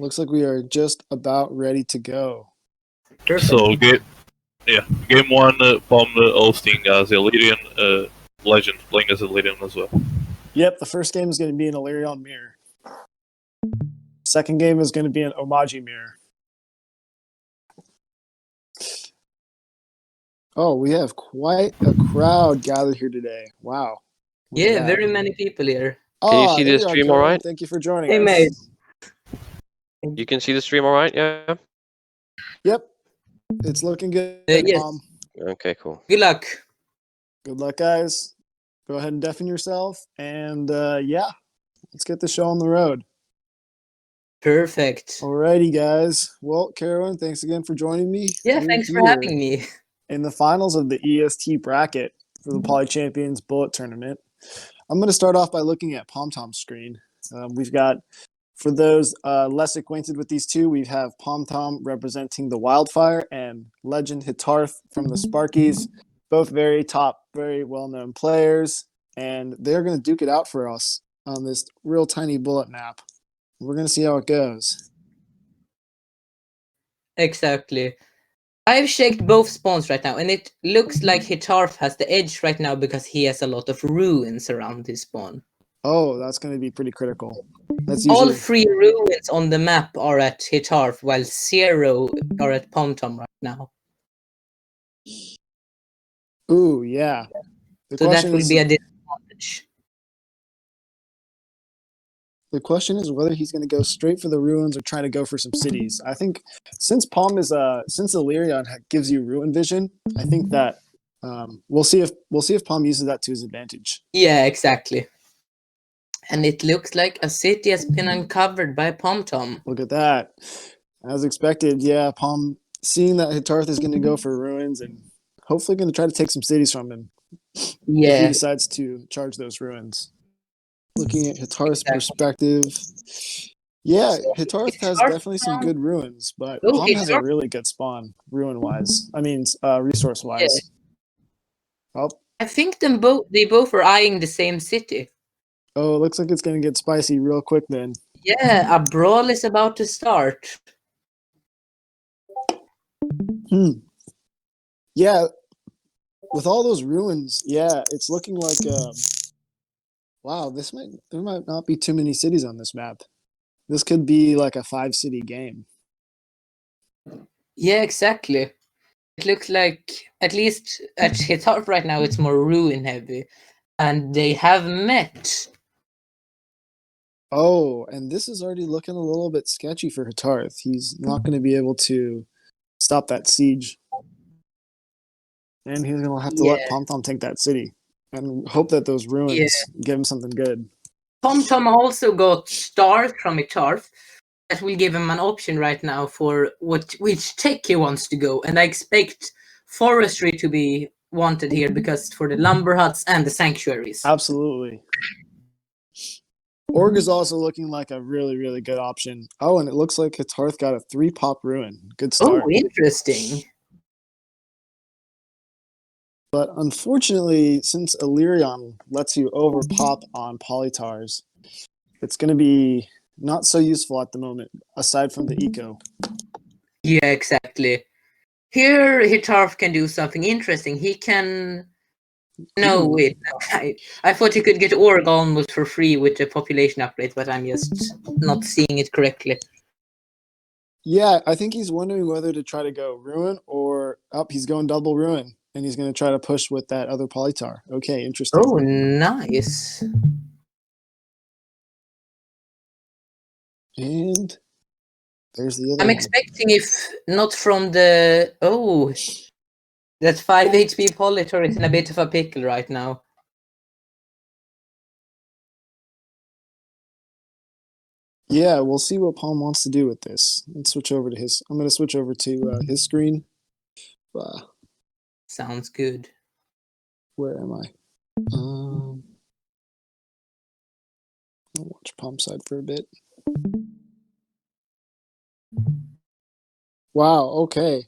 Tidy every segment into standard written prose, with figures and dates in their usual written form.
Looks like we are just about ready to go. Perfect. So game one, Pom hosting as Illyrian, Legend playing as Illyrian as well. Yep, the first game is going to be an Illyrian mirror. Second game is going to be an Omaji mirror. Oh, we have quite a crowd gathered here today. Wow. Look at Yeah, that. very many people here. Can you see there the are, stream Karuin. all right? Thank you for joining Hey, us. mate. You can see the stream all right? Yeah. Yep. It's looking good, yes. Pom. Okay, cool. Good luck. Good luck, guys. Go ahead and deafen yourself. And yeah, let's get the show on the road. Perfect. Alrighty, guys. Well, Karuin, thanks again for joining me. Yeah, We're thanks for here having me. in the finals of the EST bracket for the PolyChamps Bullet Tournament. I'm going to start off by looking at Pomthom's screen. We've got, for those less acquainted with these two, we have Pomthom representing the Wildfire and Legend Hitarth from the Sparkies. Both very top, very well-known players. And they're going to duke it out for us on this real tiny bullet map. We're going to see how it goes. Exactly. I've checked both spawns right now, and it looks like Hitarth has the edge right now because he has a lot of ruins around his spawn. Oh, that's going to be pretty critical. That's All usually 3 ruins on the map are at Hitarth, while 0 are at Pomthom right now. Ooh, yeah. So that will be a disadvantage. The question is whether he's going to go straight for the ruins or try to go for some cities. I think since since Illyrian gives you ruin vision, I think that we'll see if Pom uses that to his advantage. Yeah, exactly. And it looks like a city has been uncovered by Pomthom. Look at that. As expected, yeah, Pom seeing that Hitarth is going to go for ruins and hopefully going to try to take some cities from him. If he Yeah, decides to charge those ruins. Looking at Hitarth's perspective, yeah, Hitarth has definitely some good ruins, but Oh, Pom has a Hitarth- really good spawn, ruin-wise. I mean, resource-wise. Oh, I think they both are eyeing the same city. oh, it looks like it's going to get spicy real quick then. Yeah, a brawl is about to start. Yeah, with all those ruins, yeah, it's looking like wow, there might not be too many cities on this map. This could be like a 5-city game. Yeah, exactly. It looks like, at least at Hitarth right now, it's more ruin heavy. And they have met. Oh, and this is already looking a little bit sketchy for Hitarth. He's not going to be able to stop that siege. And he's going to have to let Pomthom take that city and hope that those ruins give him something good. Pomthom also got stars from Hitarth. That will give him an option right now for which tech he wants to go. And I expect forestry to be wanted here because for the lumber huts and the sanctuaries. Absolutely. Org is also looking like a really, really good option. Oh, and it looks like Hitarth got a 3-pop ruin. Good start. Oh, interesting. But unfortunately, since Illyrian lets you overpop on Polytars, it's going to be not so useful at the moment, aside from the eco. Yeah, exactly. Here, Hitarth can do something interesting. He can... No, wait. I thought you could get Org almost for free with the population upgrade, but I'm just not seeing it correctly. Yeah, I think he's wondering whether to try to go Ruin or he's going double Ruin. And he's going to try to push with that other Polytar. Okay, interesting. Oh, nice. And there's the other I'm one. expecting if not from the... Oh, that 5 HP Polytor is in a bit of a pickle right now. Yeah, we'll see what Pom wants to do with this. Let's switch over to his... I'm going to switch over to his screen. Sounds good. Where am I? I'll watch Pom's side for a bit. Wow, okay.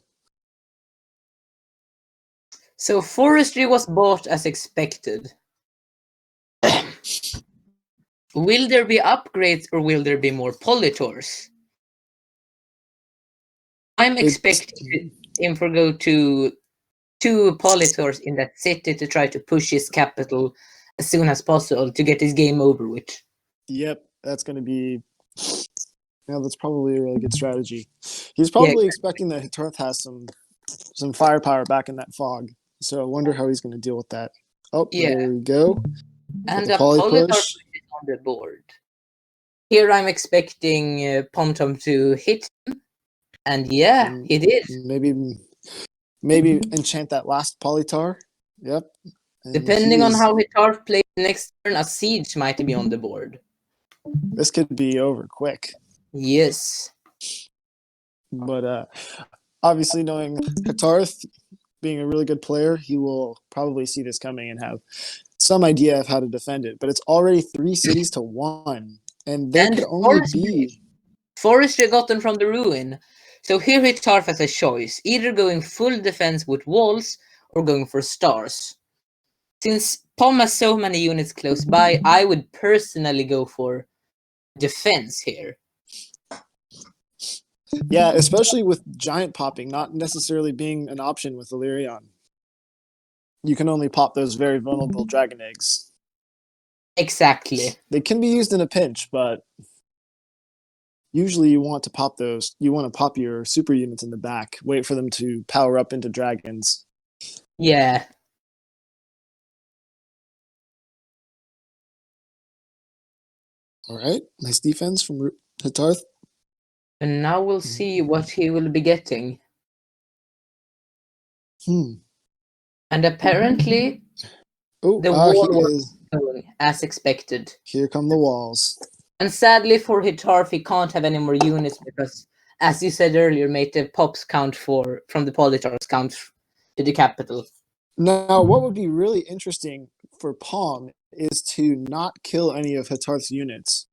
So forestry was bought as expected. Will there be upgrades or will there be more Polytors? I'm expecting him to go to 2 Politors in that city to try to push his capital as soon as possible to get his game over with. Yep, that's going to be. Yeah, that's probably a really good strategy. He's probably expecting that Hitarth has some firepower back in that fog. So I wonder how he's going to deal with that. Oh, there we go. And the a poly Politor push. is on the board. Here I'm expecting Pomthom to hit him. And yeah, he did. Maybe enchant that last Polytar. Yep. And Depending on how Hitarth plays next turn, a siege might be on the board. This could be over quick. Yes. But obviously, knowing Hitarth being a really good player, he will probably see this coming and have some idea of how to defend it. But it's already 3 cities to 1. And there could only be... Forestry gotten from the ruin. So here Hitarth has a choice, either going full defense with walls or going for stars. Since Pom has so many units close by, I would personally go for defense here. Yeah, especially with giant popping not necessarily being an option with Illyrion. You can only pop those very vulnerable dragon eggs. Exactly. They can be used in a pinch, but usually you want to pop those. You want to pop your super units in the back, wait for them to power up into dragons. Yeah. All right, nice defense from Hitarth. And now we'll see what he will be getting. And apparently, the wall was going as expected. Here come the walls. And sadly for Hitarth, he can't have any more units because, as you said earlier, mate, the pops count from the Politars count to the capital. Now, what would be really interesting for Pom is to not kill any of Hitarth's units.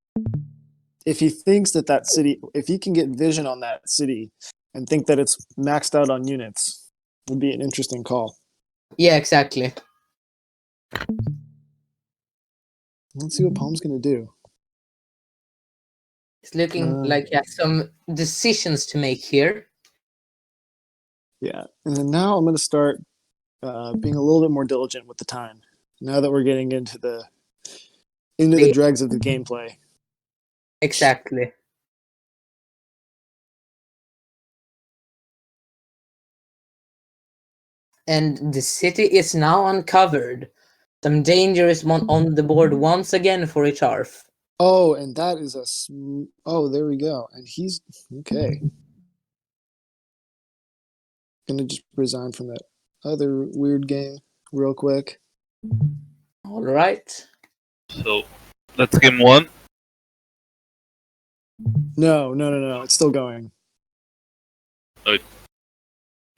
If he thinks that city, if he can get vision on that city and think that it's maxed out on units, would be an interesting call. Yeah, exactly. Let's see what Pom's going to do. It's looking like he has some decisions to make here. Yeah, and then now I'm going to start being a little bit more diligent with the time. Now that we're getting into the dregs of the gameplay. Exactly. And the city is now uncovered. Some dangerous one on the board once again for Hitarth. Oh, and that is oh, there we go. And he's okay. Gonna just resign from that other weird game real quick. All right. So that's game 1. No. It's still going.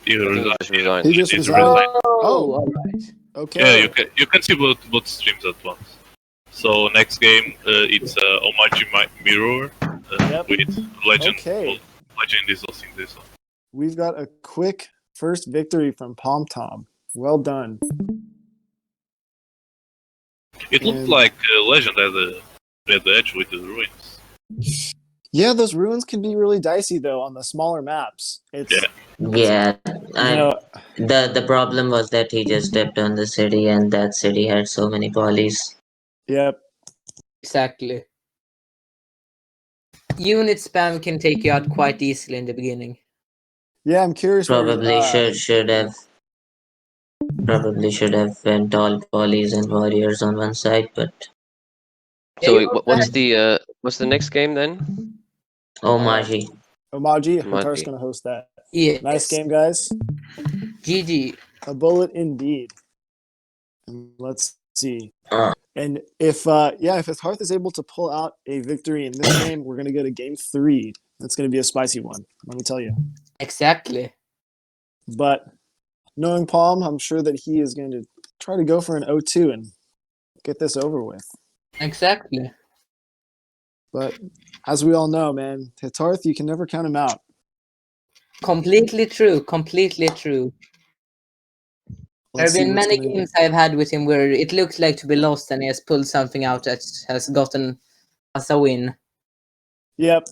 He resigned. He just resigned. Oh, all right. Okay. Yeah, you can see both streams at once. So next game, it's Omaji Mirror with Legend. Okay. Legend is hosting this one. We've got a quick first victory from Pomthom. Well done. It looked like Legend had the edge with the ruins. Yeah, those ruins can be really dicey though on the smaller maps. The problem was that he just stepped on the city, and that city had so many polys. Yep. Exactly. Unit spam can take you out quite easily in the beginning. Yeah, I'm curious. Probably should have went all polys and warriors on one side, but. So wait, what's the next game then? Omaji. Hitarth's gonna host that. Yeah. Nice game, guys. GG. A bullet indeed. And let's see. And if Hitarth is able to pull out a victory in this game, we're gonna go to game 3. That's gonna be a spicy one. Let me tell you. Exactly. But knowing Pom, I'm sure that he is going to try to go for an 0-2 and get this over with. Exactly. But as we all know, man, Hitarth, you can never count him out. Completely true. Completely true. There have been many games I've had with him where it looks like to be lost and he has pulled something out that has gotten us a win. Yep.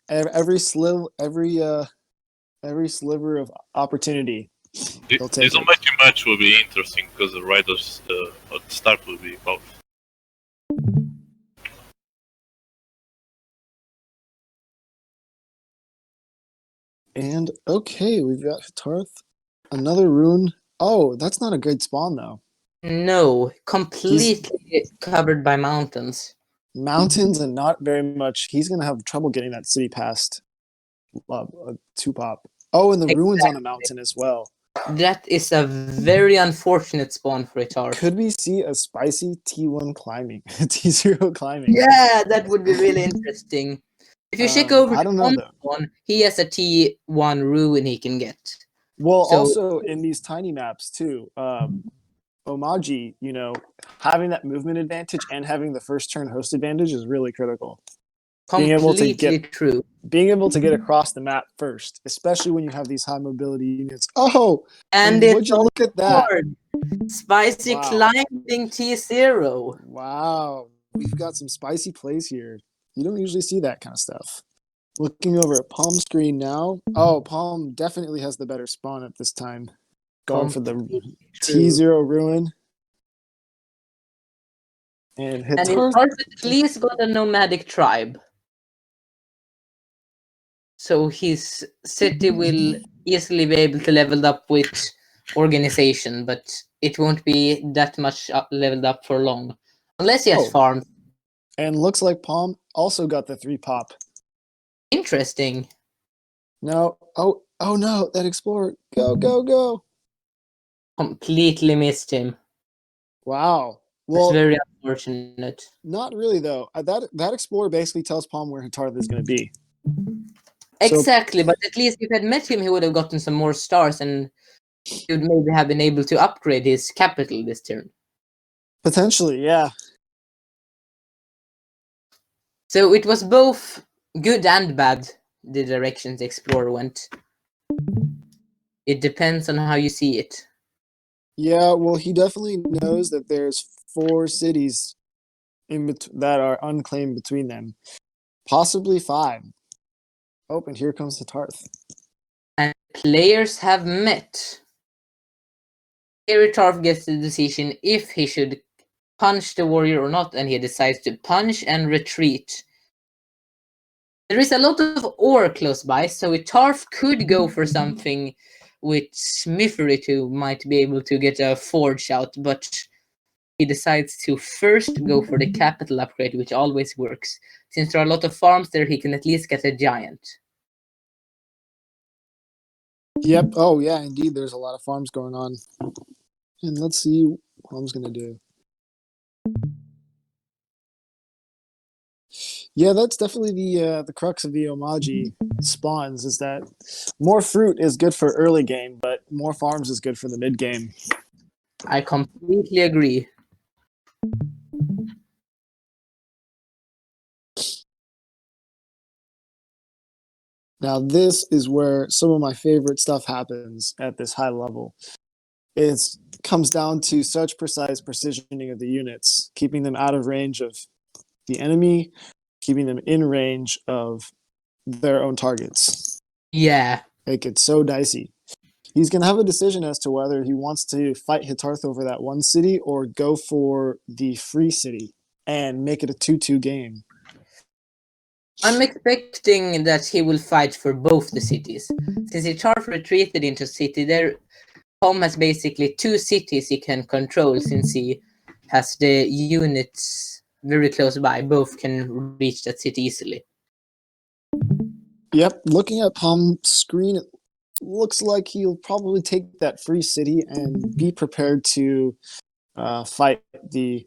Every Every sliver of opportunity. They'll take This it. Almighty match will be interesting because the riders at the start will be both. And okay, we've got Tarth. Another rune. Oh, that's not a good spawn though. No, completely covered by mountains. Mountains and not very much. He's gonna have trouble getting that city past 2-pop. Oh, and the ruins on a mountain as well. That is a very unfortunate spawn for a Tarf. Could we see a spicy T1 climbing? T0 climbing? Yeah, that would be really interesting. If you check over I don't know though. one, he has a T1 ruin he can get. Well, So- also in these tiny maps too, Omaji, having that movement advantage and having the first turn host advantage is really critical. Being able to Completely true. Being able to get across the map first, especially when you have these high mobility units. Oh, And would it's you look at that? hard. Spicy Wow. climbing T0. Wow, we've got some spicy plays here. You don't usually see that kind of stuff. Looking over at Palm screen now. Oh, Palm definitely has the better spawn at this time. Going for the T0 ruin. And And it's Hitarth. hard, but at least got a nomadic tribe. So his city will easily be able to level up with organization, but it won't be that much leveled up for long. Unless he has farms. And looks like Palm also got the 3-pop. Interesting. No. Oh no, that Explorer. Go, go, go. Completely missed him. Wow. It's Well, very unfortunate. not really though. That Explorer basically tells Palm where Hitarth is going to be. Exactly, but at least if he had met him, he would have gotten some more stars and he would maybe have been able to upgrade his capital this turn. Potentially, yeah. So it was both good and bad, the directions the Explorer went. It depends on how you see it. Yeah, well, he definitely knows that there's 4 cities that are unclaimed between them. Possibly 5. Oh, and here comes the Tarth. And players have met. Here Tarth gets the decision if he should punch the warrior or not, and he decides to punch and retreat. There is a lot of ore close by, so Tarth could go for something with Smithery who might be able to get a forge out, but he decides to first go for the capital upgrade, which always works. Since there are a lot of farms there, he can at least get a giant. Yep. Oh, yeah, indeed. There's a lot of farms going on. And let's see what Palm's going to do. Yeah, that's definitely the crux of the Omaji spawns is that more fruit is good for early game, but more farms is good for the mid game. I completely agree. Now, this is where some of my favorite stuff happens at this high level. It comes down to such precise precisioning of the units, keeping them out of range of the enemy, keeping them in range of their own targets. Yeah. Make it so dicey. He's going to have a decision as to whether he wants to fight Hitarth over that one city or go for the free city and make it a 2-2 game. I'm expecting that he will fight for both the cities. Since Hitarth retreated into city, there Tom has basically 2 cities he can control since he has the units very close by. Both can reach that city easily. Yep, looking at Palm's screen, it looks like he'll probably take that free city and be prepared to fight the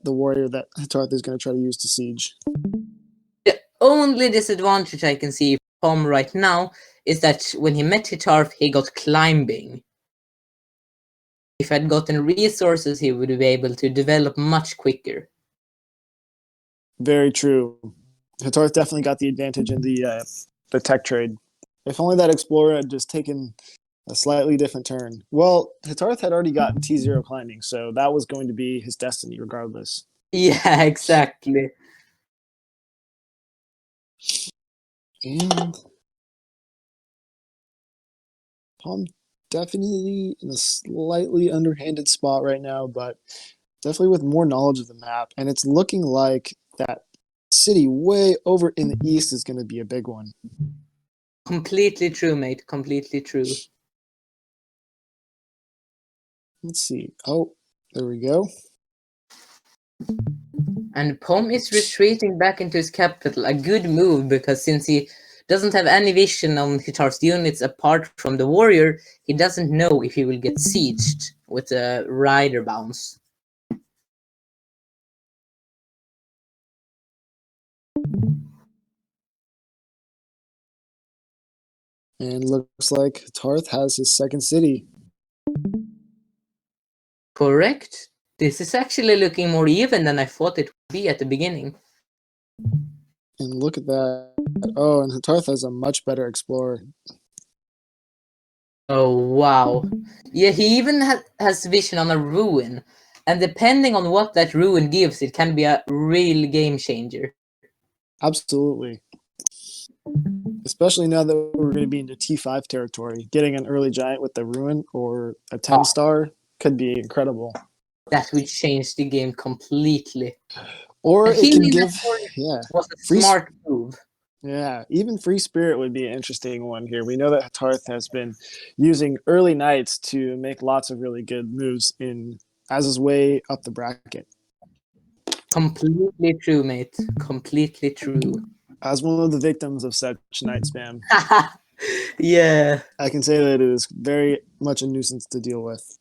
warrior that Hitarth is going to try to use to siege. The only disadvantage I can see for Tom right now is that when he met Hitarth, he got climbing. If I'd gotten resources, he would be able to develop much quicker. Very true. Hitarth definitely got the advantage in the tech trade. If only that Explorer had just taken a slightly different turn. Well, Hitarth had already gotten T0 climbing, so that was going to be his destiny regardless. Yeah, exactly. And Palm definitely in a slightly underhanded spot right now, but definitely with more knowledge of the map. And it's looking like that city way over in the east is going to be a big one. Completely true, mate. Completely true. Let's see. Oh, there we go. And Pom is retreating back into his capital. A good move, because since he doesn't have any vision on Hitar's units apart from the warrior, he doesn't know if he will get sieged with a rider bounce. And looks like Tarth has his second city. Correct. This is actually looking more even than I thought it would be at the beginning. And look at that. Oh, and Tarth has a much better explorer. Oh, wow. Yeah, he even has vision on a ruin. And depending on what that ruin gives, it can be a real game changer. Absolutely. Especially now that we're going to be into T5 territory. Getting an early giant with the ruin or a 10-star could be incredible. That would change the game completely. Or And it can healing give, that yeah. was a Free smart move. Yeah, even Free Spirit would be an interesting one here. We know that Tarth has been using early knights to make lots of really good moves as his way up the bracket. Completely true, mate. Completely true. As one of the victims of such knight spam, Yeah. I can say that it is very much a nuisance to deal with.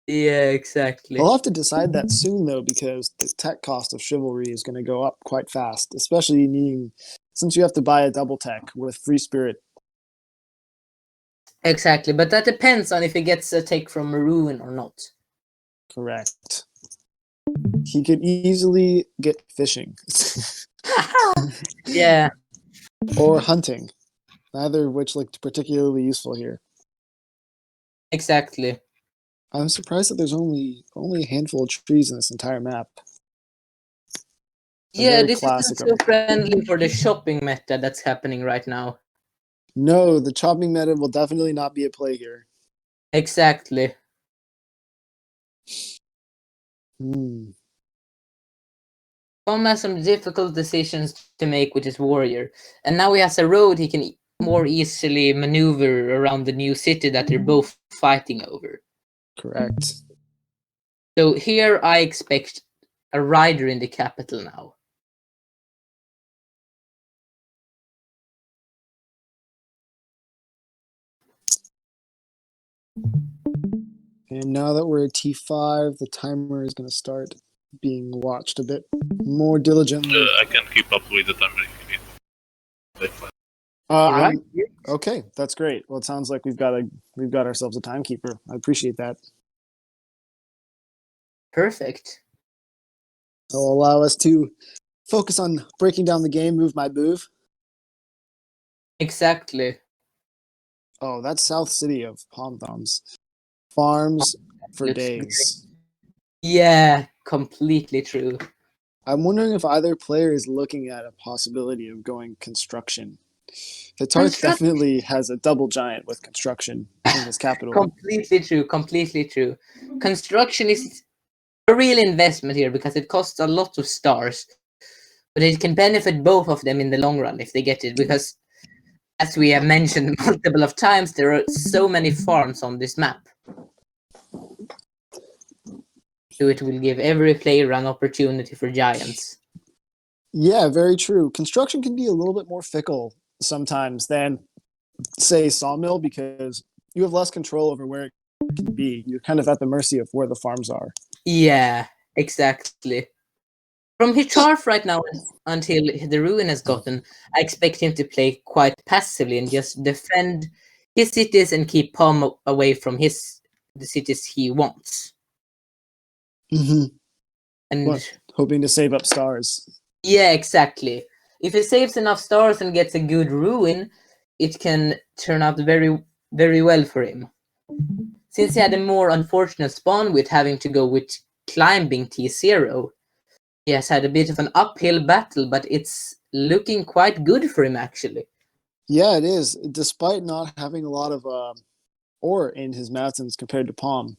Yeah, exactly. We'll have to decide that soon, though, because the tech cost of Chivalry is going to go up quite fast, especially since you have to buy a double tech with Free Spirit. Exactly, but that depends on if he gets a take from a ruin or not. Correct. He could easily get fishing. Yeah. Or hunting, neither of which looked particularly useful here. Exactly. I'm surprised that there's only a handful of trees in this entire map. Yeah, very this classic isn't so of- friendly for the shopping meta that's happening right now. No, the chopping meta will definitely not be at play here. Exactly. Tom has some difficult decisions to make with his warrior, and now he has a road he can more easily maneuver around the new city that they're both fighting over. Correct. So here I expect a rider in the capital now. And now that we're at T5, the timer is going to start being watched a bit more diligently. I can keep up with the timer if you need. Right? Okay, that's great. Well, it sounds like we've got ourselves a timekeeper. I appreciate that. Perfect. It'll allow us to focus on breaking down the game move by move. Exactly. Oh, that's South City of Pomthoms. Farms for Looks days. Yeah, completely true. I'm wondering if either player is looking at a possibility of going construction. The Tarth definitely has a double giant with construction in his capital. Completely true. Completely true. Construction is a real investment here because it costs a lot of stars, but it can benefit both of them in the long run if they get it. Because, as we have mentioned multiple of times, there are so many farms on this map. So it will give every player an opportunity for giants. Yeah, very true. Construction can be a little bit more fickle sometimes than, say, Sawmill, because you have less control over where it can be. You're kind of at the mercy of where the farms are. Yeah, exactly. From Hitarf right now until the ruin has gotten, I expect him to play quite passively and just defend his cities and keep Pom away from the cities he wants. Mm-hmm. And hoping to save up stars. yeah, exactly. If he saves enough stars and gets a good ruin, it can turn out very, very well for him. Since he had a more unfortunate spawn with having to go with climbing T0, he has had a bit of an uphill battle, but it's looking quite good for him actually. Yeah, it is. Despite not having a lot of ore in his mountains compared to Palm.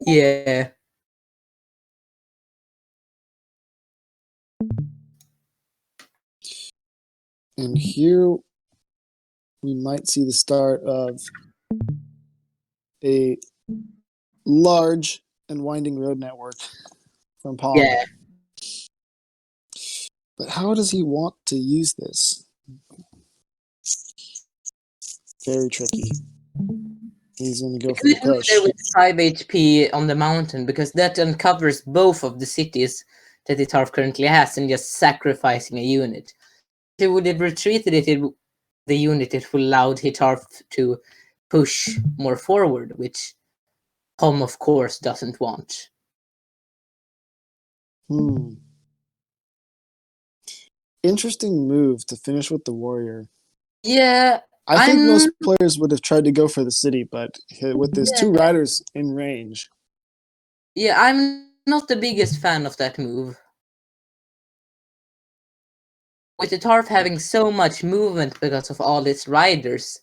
Yeah. And here we might see the start of a large and winding road network from Palm. Yeah. But how does he want to use this? Very tricky. He's going to go for the Could move push. there with 5 HP on the mountain, because that uncovers both of the cities that the Tarf currently has, and just sacrificing a unit. If he would have retreated the unit, it would allow Hitarf to push more forward, which Tom, of course, doesn't want. Interesting move to finish with the warrior. Yeah, I think most players would have tried to go for the city, but with his 2 riders in range. Yeah, I'm not the biggest fan of that move. With the Tarf having so much movement because of all its riders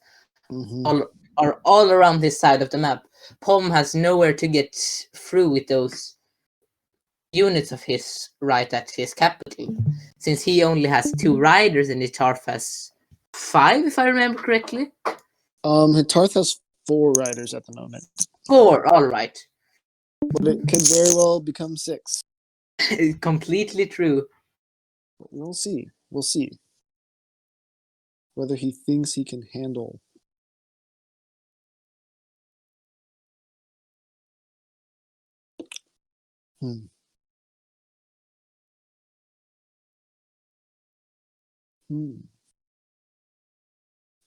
all around this side of the map, Pom has nowhere to get through with those units of his right at his capital, since he only has 2 riders and the Tarf has 5, if I remember correctly. Hitarth has 4 riders at the moment. 4, all right. But it could very well become 6. Completely true. We'll see. We'll see whether he thinks he can handle.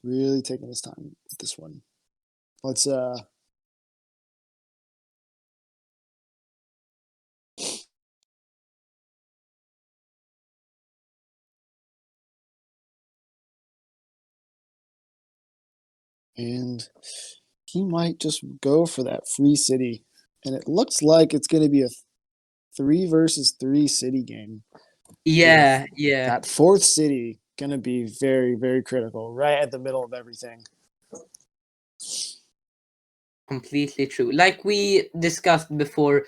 Really taking his time with this one. Let's and he might just go for that free city. And it looks like it's going to be a 3 versus 3 city game. Yeah, yeah. That 4th city going to be very, very critical, right at the middle of everything. Completely true. Like we discussed before,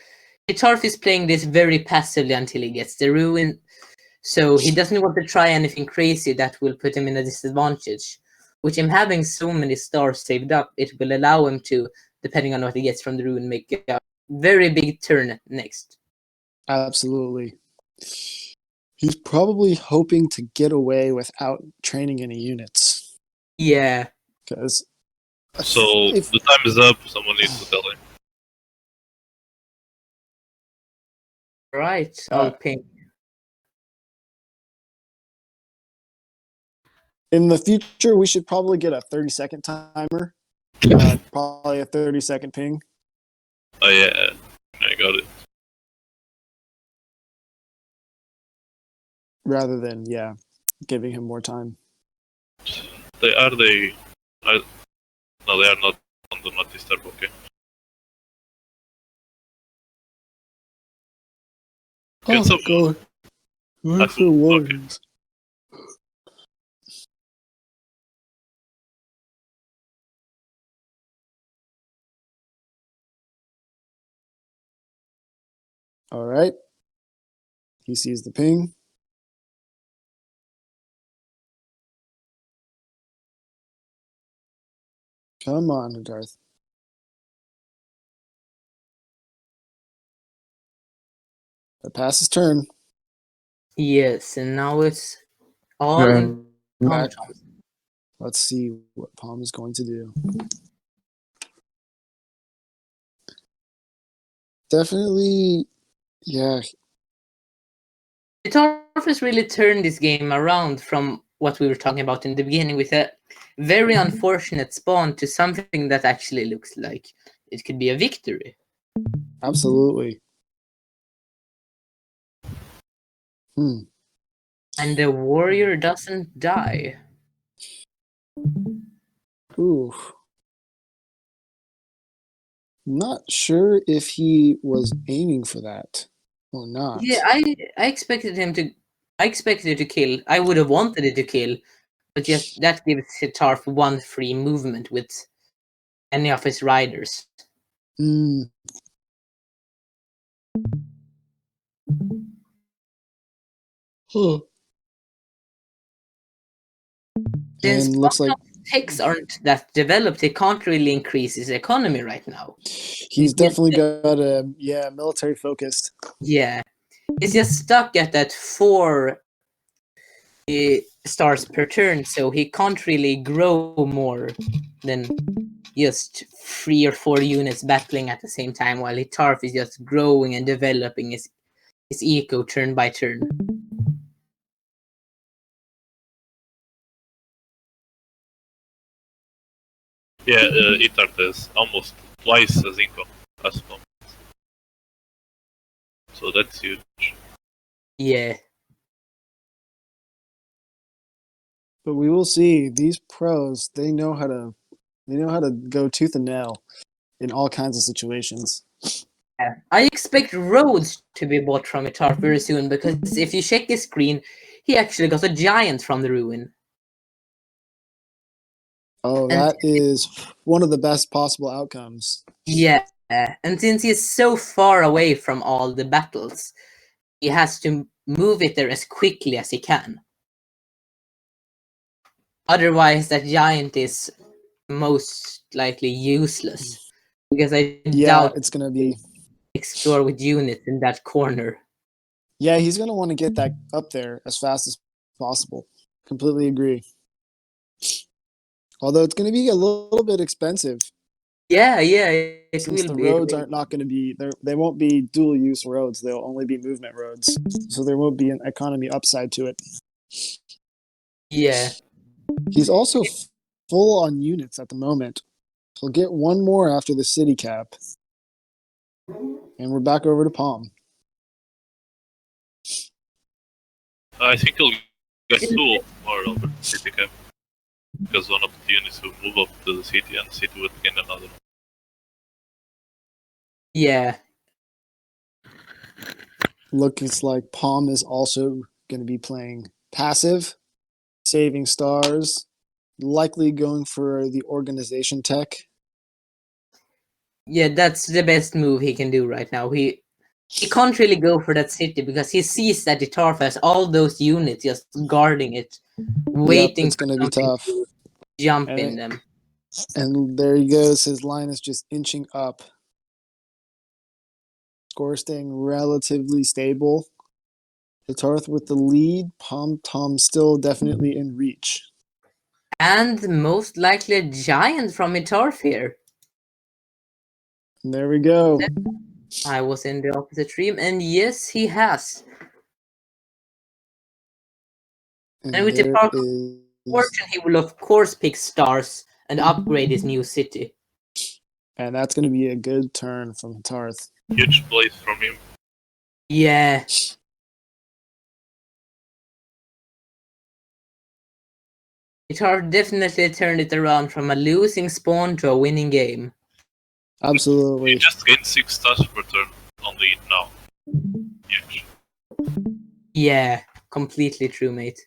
Hitarf is playing this very passively until he gets the ruin. So he doesn't want to try anything crazy that will put him in a disadvantage. With him having so many stars saved up, it will allow him to, depending on what he gets from the ruin, make a very big turn next. Absolutely. He's probably hoping to get away without training any units. Yeah. Because So the time is up. Someone needs to tell him. Right. I'll ping. In the future, we should probably get a 30-second timer. Probably a 30-second ping. Oh yeah, I got it. Rather than, giving him more time. No, they are not on the not disturb. Okay. Get some. God. Look for warriors. All right. He sees the ping. Come on, Darth. The pass is turn. Yes, and now it's all in Pomthom. Let's see what Palm is going to do. Definitely, yeah. Hitarf has really turned this game around from what we were talking about in the beginning, with a very unfortunate spawn to something that actually looks like it could be a victory. Absolutely. And the warrior doesn't die. Ooh. Not sure if he was aiming for that or not. Yeah, I expected him to. I expected it to kill. I would have wanted it to kill, But just that gives Hitarf one free movement with any of his riders. Mm. Huh. Since And looks like techs aren't that developed, he can't really increase his economy right now. he's definitely got a military focused. Yeah, he's just stuck at that 4 stars per turn, so he can't really grow more than just 3 or 4 units battling at the same time, while Hitarf is just growing and developing his eco turn by turn. Yeah, Itart has almost twice as income as Pomthom. So that's huge. Yeah. But we will see. These pros, they know how to go tooth and nail in all kinds of situations. Yeah. I expect roads to be bought from Hitarf very soon, because if you check his screen, he actually got a giant from the ruin. Oh, that is one of the best possible outcomes. Yeah, and since he's so far away from all the battles, he has to move it there as quickly as he can. Otherwise, that giant is most likely useless, because I doubt it's gonna be. explore with units in that corner. Yeah, he's gonna want to get that up there as fast as possible. Completely agree. Although it's gonna be a little bit expensive. Yeah, it Since will the be. roads aren't not going to be there, they won't be dual use roads. They'll only be movement roads, so there won't be an economy upside to it. Yeah. He's also full on units at the moment. He'll get one more after the city cap, and we're back over to Palm. I think he'll get 2 more over the city cap. Because one of the units will move up to the city and the city would gain another one. Yeah. Looks like Palm is also going to be playing passive, saving stars, likely going for the organization tech. Yeah, that's the best move he can do right now. He can't really go for that city because he sees that Hitarf has all those units just guarding it, waiting it's going to be tough. to jump in them. And there he goes. His line is just inching up. Score staying relatively stable. Hitarth with the lead. Pomthom still definitely in reach. And most likely a giant from Hitarf here. And there we go. I was in the opposite stream, and yes, he has. And with the fortune, he will of course pick stars and upgrade his new city. And that's going to be a good turn from Hitarth. Huge place from him. Yeah. Hitarth definitely turned it around from a losing spawn to a winning game. Absolutely. He just gained 6 stars per turn on lead now. Huge. Yeah, completely true, mate.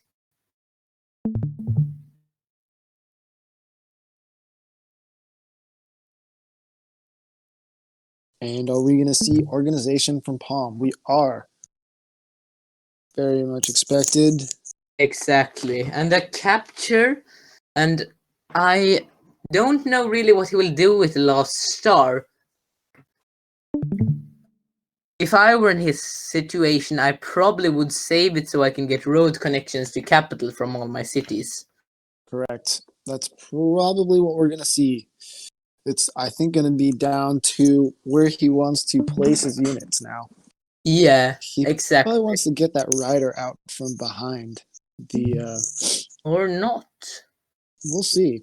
And are we going to see organization from Palm? We are. Very much expected. Exactly. And the capture, and I don't know really what he will do with the last star. If I were in his situation, I probably would save it so I can get road connections to capital from all my cities. Correct. That's probably what we're going to see. It's, I think, going to be down to where he wants to place his units now. Yeah, he exactly. Probably wants to get that rider out from behind the... Or not. We'll see.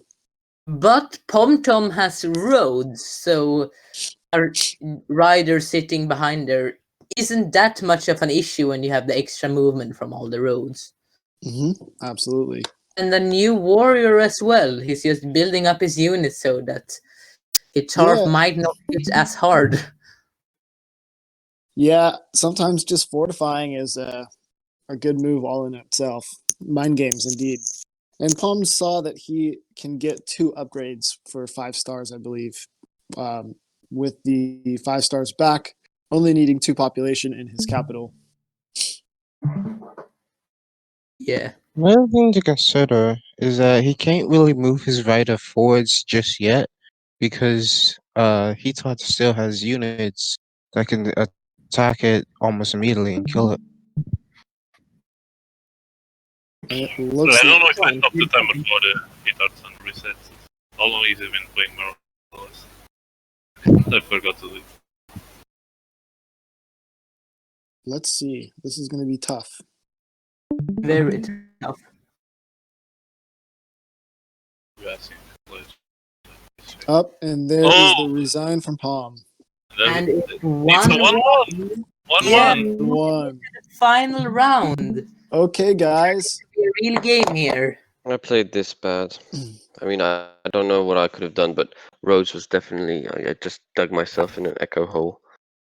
But Pomthom has roads, so a rider sitting behind there isn't that much of an issue when you have the extra movement from all the roads. Absolutely. And the new warrior as well. He's just building up his units so that Hitarf might not hit as hard. Yeah, sometimes just fortifying is a good move all in itself. Mind games, indeed. And Palm saw that he can get 2 upgrades for 5 stars, I believe, with the 5 stars back, only needing 2 population in his capital. Yeah. Another thing to consider is that he can't really move his Vita forwards just yet because Heathart still has units that can attack it almost immediately and kill it. It I looks don't know like if I stopped the timer for the hit-arts and resets. How long has he been playing Marvelous? I forgot to do it. let's see. This is going to be tough. Very tough. Yeah, I think. Up, and there is Oh! the resign from Palm. And it's It's a 1-1. 1-1. Yeah. 1-1. Final round. Okay, guys. A real game here. I played this bad. I mean, I don't know what I could have done, but Rhodes was definitely. I just dug myself in an echo hole.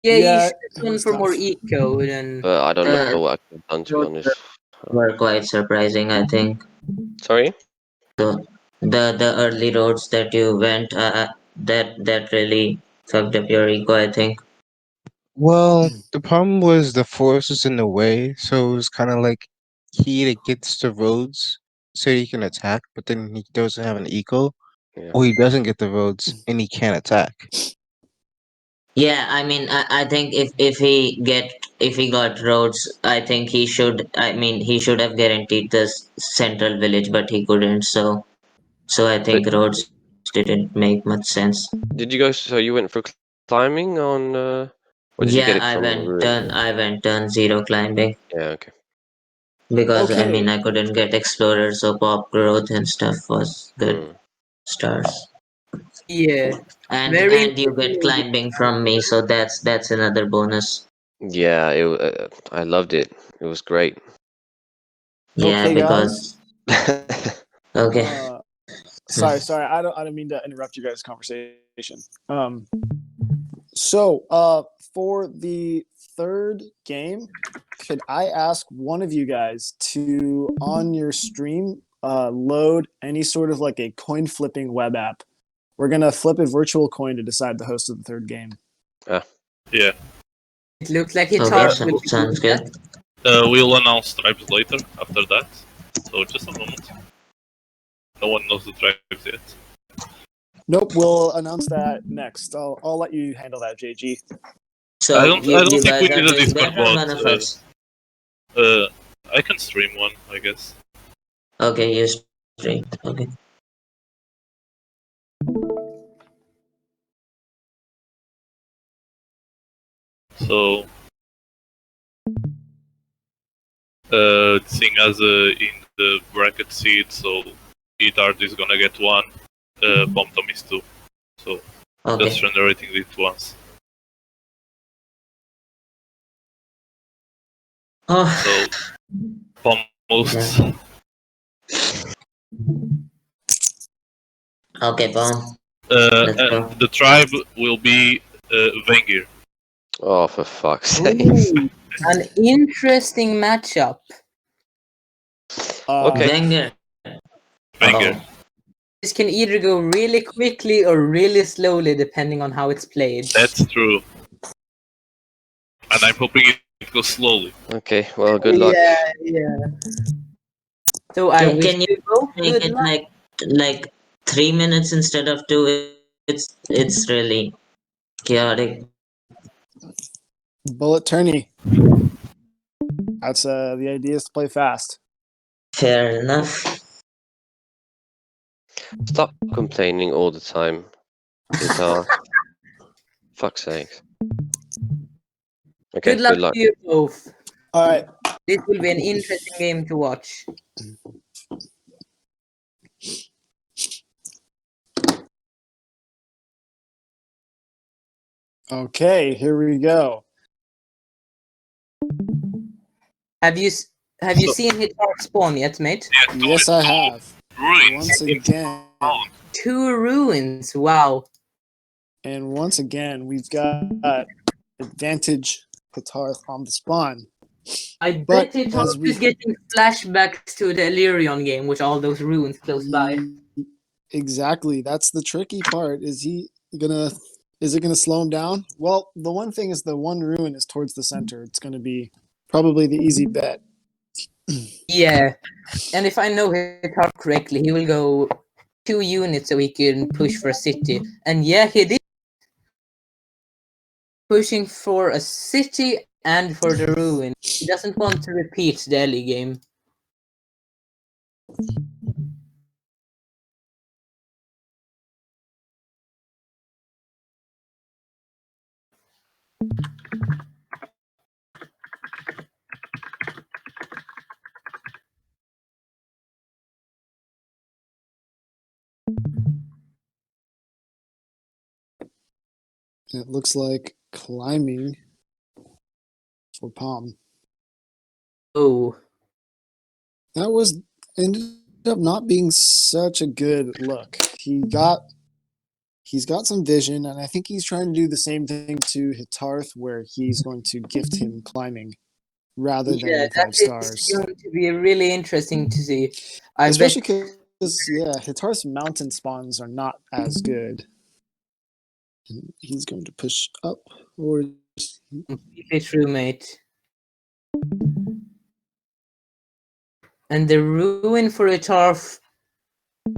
Yeah, Yeah, you it should have gone was for more tough. eco than. But I don't know Uh, what I could have done, to be honest. were quite surprising, I think. Sorry? So the early roads that you went, that really fucked up your ego, I think. Well, the problem was the forest was in the way, so it was kind of like he either gets the roads so he can attack, but then he doesn't have an eco, Yeah. or he doesn't get the roads and he can't attack. Yeah, I mean, I think if he got roads, I think he should. I mean, he should have guaranteed this central village, but he couldn't. So I think roads didn't make much sense. Did you guys? So you went for climbing on, or did you get Yeah, it from ruin? I went turn 0 climbing Yeah. Okay. because I Okay. mean I couldn't get explorer, so pop growth and stuff was good Hmm. stars. Yeah. And Very you get interesting. climbing from me, so that's another bonus. Yeah. I loved it. It was great. Yeah, Okay, because okay. Sorry. I don't mean to interrupt you guys' conversation. So, for the third game, could I ask one of you guys to, on your stream, load any sort of like a coin flipping web app? We're gonna flip a virtual coin to decide the host of the third game. Yeah. It looks like it's Okay, hard. sounds good. We'll announce tribes later after that. So just a moment. No one knows the tribes yet. Nope, we'll announce that next. I'll let you handle that, JG. So I don't you think guys we are need a doing Discord that or one bot. of us? I can stream one, I guess. Okay, you stream. Okay. So, seeing as in the bracket seed, so Etard is gonna get 1, Pomthom is 2. So, Okay. just generating it once. Oh, So, Pom most. yeah. Okay, Pom. Let's And go. the tribe will be Vengir. Oh, for fuck's sake! Ooh, an interesting matchup. Okay. Wenger. Vengir. Oh. This can either go really quickly or really slowly, depending on how it's played. That's true. And I'm hoping it goes slowly. Okay. Well, good luck. Yeah. So I wish Can you you both make good it luck. like 3 minutes instead of 2? It's really chaotic. Bullet tourney. That's the idea is to play fast. Fair enough. Stop complaining all the time, Guitar. Fuck's sake. Okay. Good luck Good luck. to you both. All right. This will be an interesting game to watch. Okay, here we go. Have you seen his dark spawn yet, mate? Yeah, Yes, I have. Ruins. Once again. 2 ruins. Wow. And once again, we've got advantage Qatar on the spawn. I But bet it as we- is getting flashbacks to the Illyrion game with all those ruins close by. Exactly. That's the tricky part. Is it gonna slow him down? Well, the one thing is the one ruin is towards the center. It's gonna be probably the easy bet. Yeah, and if I know Hitar correctly, he will go 2 units so he can push for a city. And yeah, he did. Pushing for a city and for the ruin. He doesn't want to repeat the Ellie game. It looks like climbing for Palm. Oh, That ended up not being such a good look. He's got some vision, and I think he's trying to do the same thing to Hitarth, where he's going to gift him climbing rather than yeah, the 5 that stars. is going to be really interesting to see. Especially because, Hitarth's mountain spawns are not as good. And he's going to push up, or Completely true, mate. And the ruin for Hitar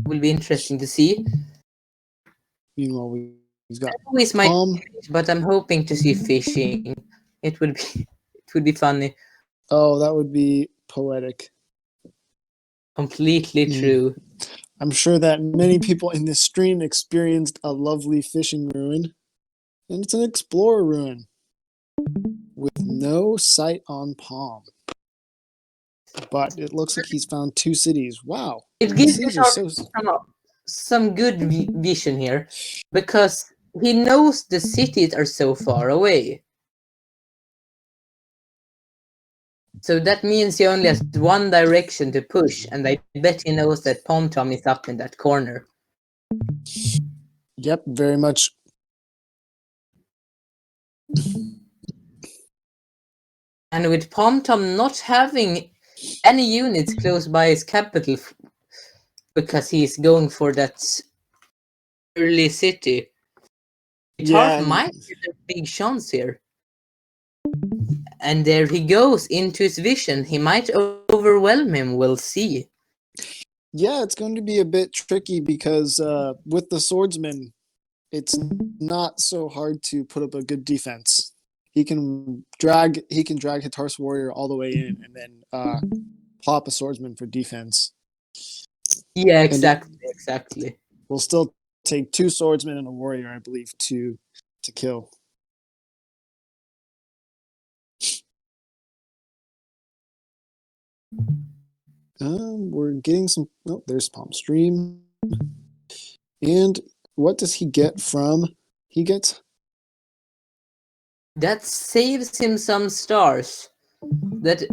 will be interesting to see. meanwhile we've got Always my Palm. but I'm hoping to see fishing. It would be funny. Oh, that would be poetic. Completely true. I'm sure that many people in this stream experienced a lovely fishing ruin, and it's an explorer ruin with no sight on Palm. But it looks like he's found 2 cities. Wow. It These gives cities are Hitar some good vision here, because he knows the cities are so far away. So that means he only has one direction to push, and I bet he knows that Pomthom is up in that corner. Yep, very much. And with Pomthom not having any units close by his capital, because he's going for that early city, Hitar might get a big chance here. And there he goes into his vision. He might overwhelm him. We'll see. Yeah, it's going to be a bit tricky because with the swordsman, it's not so hard to put up a good defense. He can drag Hitar's warrior all the way in and then plop a swordsman for defense. Yeah, exactly. We'll still take 2 swordsmen and a warrior, I believe, to kill. We're getting some. Oh, there's Palm Stream. And what does he get from? He gets. That saves him some stars. That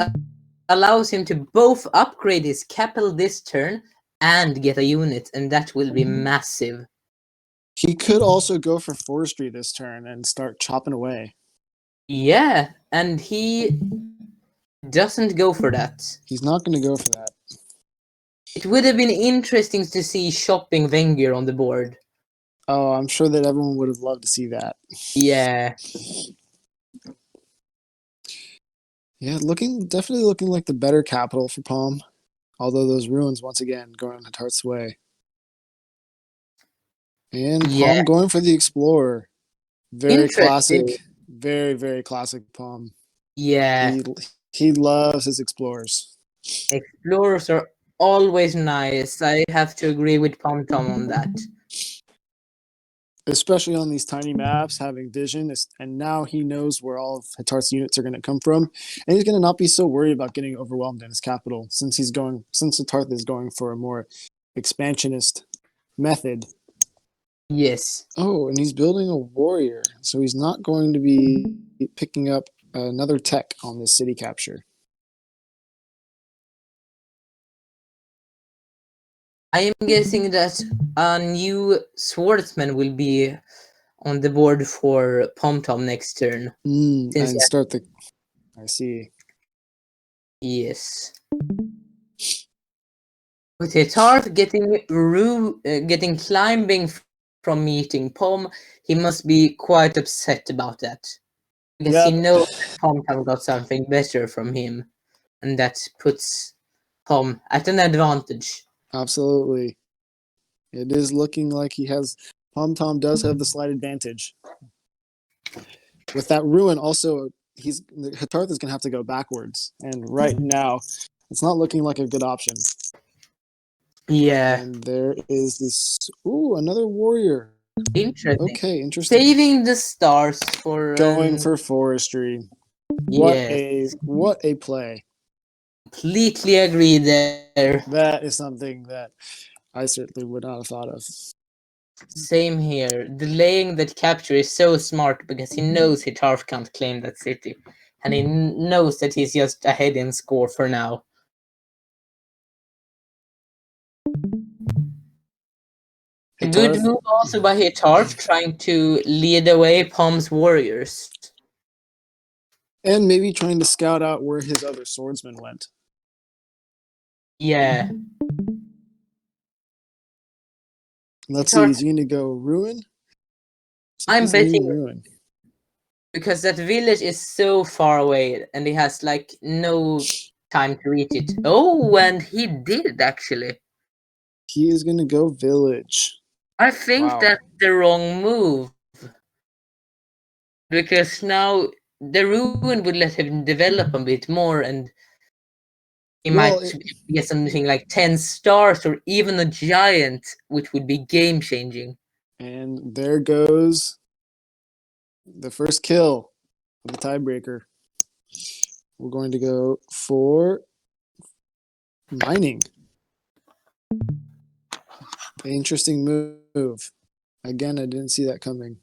allows him to both upgrade his capital this turn and get a unit, and that will be massive. He could also go for forestry this turn and start chopping away. Yeah, and he doesn't go for that. He's not going to go for that. It would have been interesting to see shopping Wenger on the board. Oh, I'm sure that everyone would have loved to see that. Yeah. Yeah, definitely looking like the better capital for Palm. Although those ruins, once again, going Hitarth's way. And Palm going for the Explorer. Very classic. Very, very classic Palm. Yeah. He loves his Explorers. Explorers are always nice. I have to agree with Pomthom on that. Especially on these tiny maps, having vision, and now he knows where all of Hitarth's units are going to come from, and he's going to not be so worried about getting overwhelmed in his capital since Hitarth is going for a more expansionist method. Yes. Oh, and he's building a warrior, so he's not going to be picking up another tech on this city capture. I am guessing that a new swordsman will be on the board for Pomthom next turn. And start the. I see. Yes. With Hitarth getting climbing from meeting Pom, he must be quite upset about that. Because he Yep. knows that Pomthom got something better from him. And that puts Pom at an advantage. Absolutely. It is looking like he has. Pomthom does have the slight advantage. With that ruin, also, Hitarth is going to have to go backwards. And right now, it's not looking like a good option. Yeah. And there is this. Ooh, another warrior. Interesting. Okay, interesting. Saving the stars for Going for forestry. yes. What a play. Completely agree there. That is something that I certainly would not have thought of. Same here. Delaying that capture is so smart because he knows Hitarth can't claim that city. And he knows that he's just ahead in score for now. A good Hitarth- move also by Hitarth trying to lead away Pom's warriors. And maybe trying to scout out where his other swordsman went. Yeah. Let's see, is he going to go ruin? I'm He's leaning betting ruin. because that village is so far away and he has like no time to reach it. Oh, and he did actually. He is going to go village. I think Wow. that's the wrong move. Because now the ruin would let him develop a bit more and he Well, might get something like 10 stars or even a giant, which would be game changing. And there goes the first kill of the tiebreaker. We're going to go for mining. Interesting move. Again, I didn't see that coming.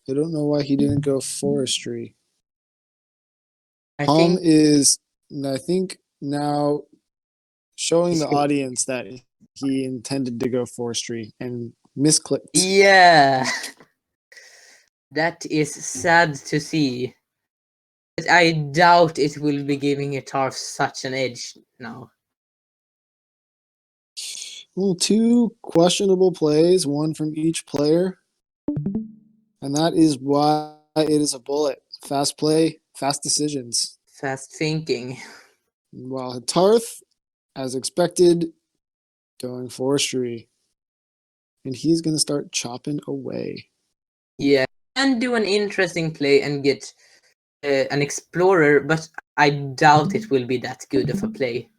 I don't know why he didn't go forestry. Pom is, I think, now showing the audience that he intended to go forestry and misclicked. Yeah. That is sad to see. But I doubt it will be giving Hitarth such an edge now. Well, two questionable plays, one from each player. And that is why it is a bullet. Fast play, fast decisions. Fast thinking. While Hitarth, as expected, going forestry. And he's going to start chopping away. Yeah. And do an interesting play and get an explorer, but I doubt it will be that good of a play.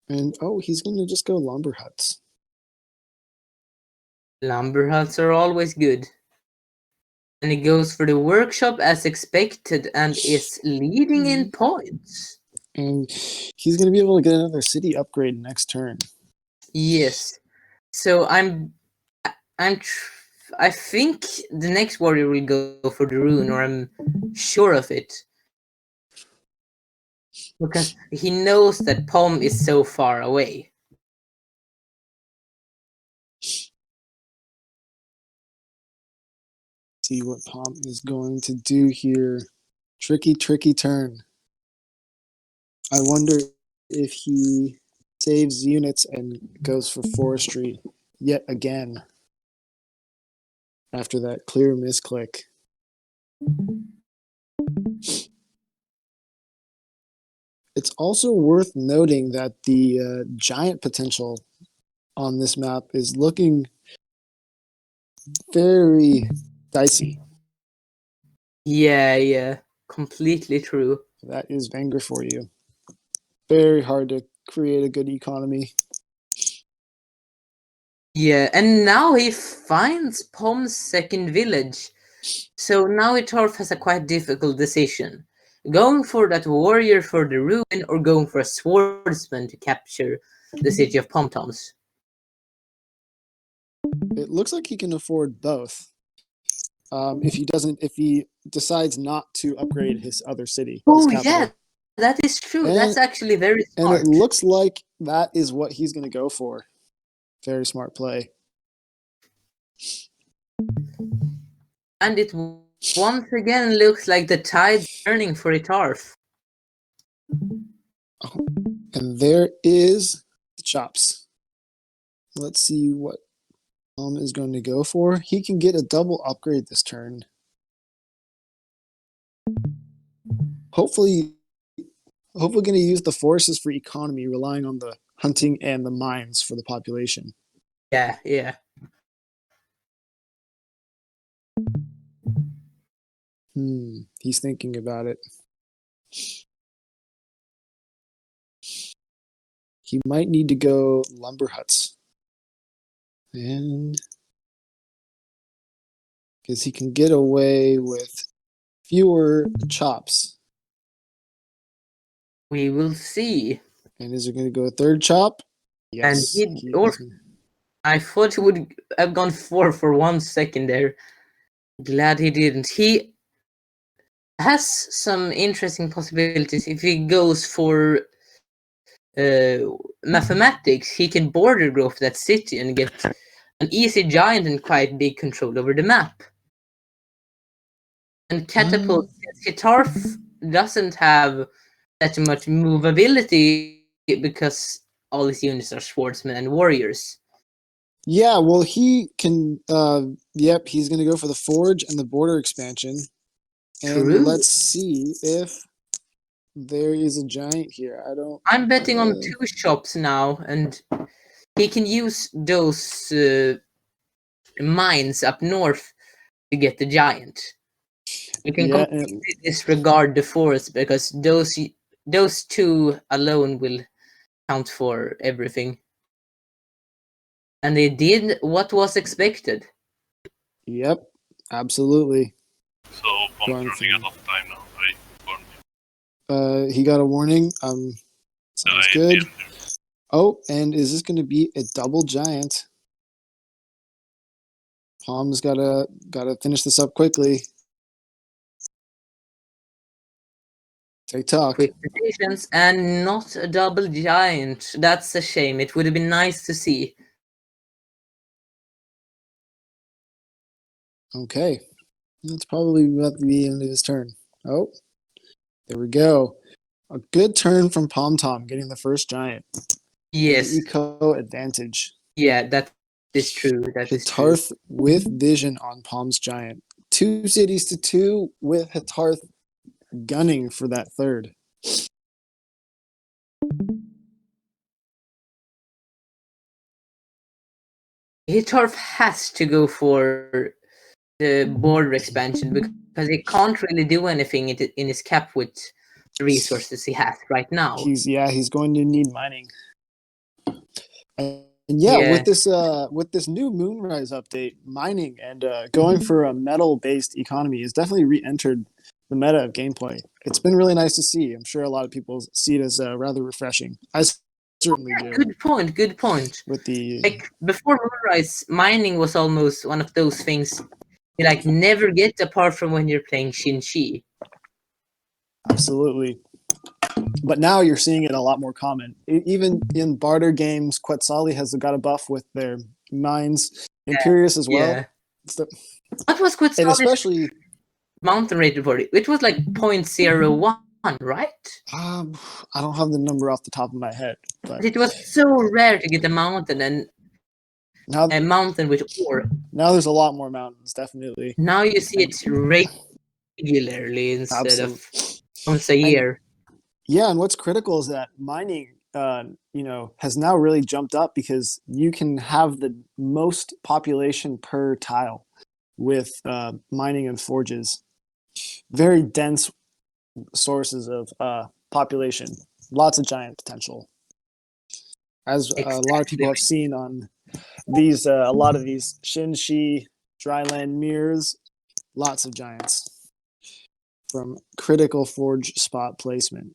And he's going to just go lumber huts. Lumber huts are always good. And he goes for the workshop as expected and is leading in points. And he's going to be able to get another city upgrade next turn. Yes. So I think the next warrior will go for the rune, or I'm sure of it. Because he knows that Pom is so far away. See what Pom is going to do here. Tricky, tricky turn. I wonder if he saves units and goes for forestry yet again after that clear misclick. It's also worth noting that the giant potential on this map is looking very dicey. Yeah. Completely true. That is Wenger for you. Very hard to create a good economy. Yeah, and now he finds Pom's second village. So now Hitarth has a quite difficult decision. Going for that warrior for the ruin or going for a swordsman to capture the city of Pomthoms. It looks like he can afford both. If he decides not to upgrade his other city. Oh his yeah, that is true. And- That's actually very smart. And it looks like that is what he's going to go for. Very smart play. And it once again looks like the tide's turning for Hitarth. Oh, and there is the chops. Let's see what is going to go for. He can get a double upgrade this turn. Hopefully going to use the forces for economy, relying on the hunting and the mines for the population. Yeah, yeah. He's thinking about it. He might need to go lumber huts. And because he can get away with fewer chops. We will see. And is it going to go a third chop? Yes. And I thought he would have gone 4 for 1 second there. Glad he didn't. He has some interesting possibilities. If he goes for mathematics, he can border growth that city and get an easy giant and quite big control over the map. And catapult, Hitarf doesn't have that much movability because all his units are swordsmen and warriors. Yeah, well, he can. Yep, he's going to go for the forge and the border expansion. And True. let's see if there is a giant here. I'm betting on 2 shops now, and he can use those mines up north to get the giant. You can completely disregard the forest because those 2 alone will count for everything. And they did what was expected. Yep, absolutely. So Pomthom running out of time now, right? He got a warning. Sounds good. Oh, and is this going to be a double giant? Pom's gotta finish this up quickly. TikTok. Quick decisions and not a double giant. That's a shame. It would have been nice to see. Okay. That's probably about the end of his turn. Oh, there we go. A good turn from Pomthom, getting the first giant. Yes. Eco advantage. Yeah, that is true. That is true. Hitarth with vision on Pom's giant. 2 cities to 2 with Hitarth gunning for that third. Hitarth has to go for the border expansion because he can't really do anything in his cap with the resources he has right now. He's going to need mining. And with this new Moonrise update, mining and going for a metal-based economy has definitely re-entered the meta of gameplay. It's been really nice to see. I'm sure a lot of people see it as rather refreshing. I certainly do. Good point. With the before Moonrise, mining was almost one of those things you never get apart from when you're playing Shin-Chi. Absolutely. But now you're seeing it a lot more common. Even in barter games, Quetzali has got a buff with their mines. Imperius as well. Yeah. What was Quetzali's and especially mountain rated for it? It was 0.01, right? I don't have the number off the top of my head. But it was so rare to get a mountain and a mountain with ore. Now there's a lot more mountains, definitely. Now you see it regularly instead of once a year. And what's critical is that mining, has now really jumped up because you can have the most population per tile with mining and forges. Very dense sources of population. Lots of giant potential. As a lot of people have seen on these, a lot of these Shin-Chi dryland mirrors, lots of giants from critical forge spot placement.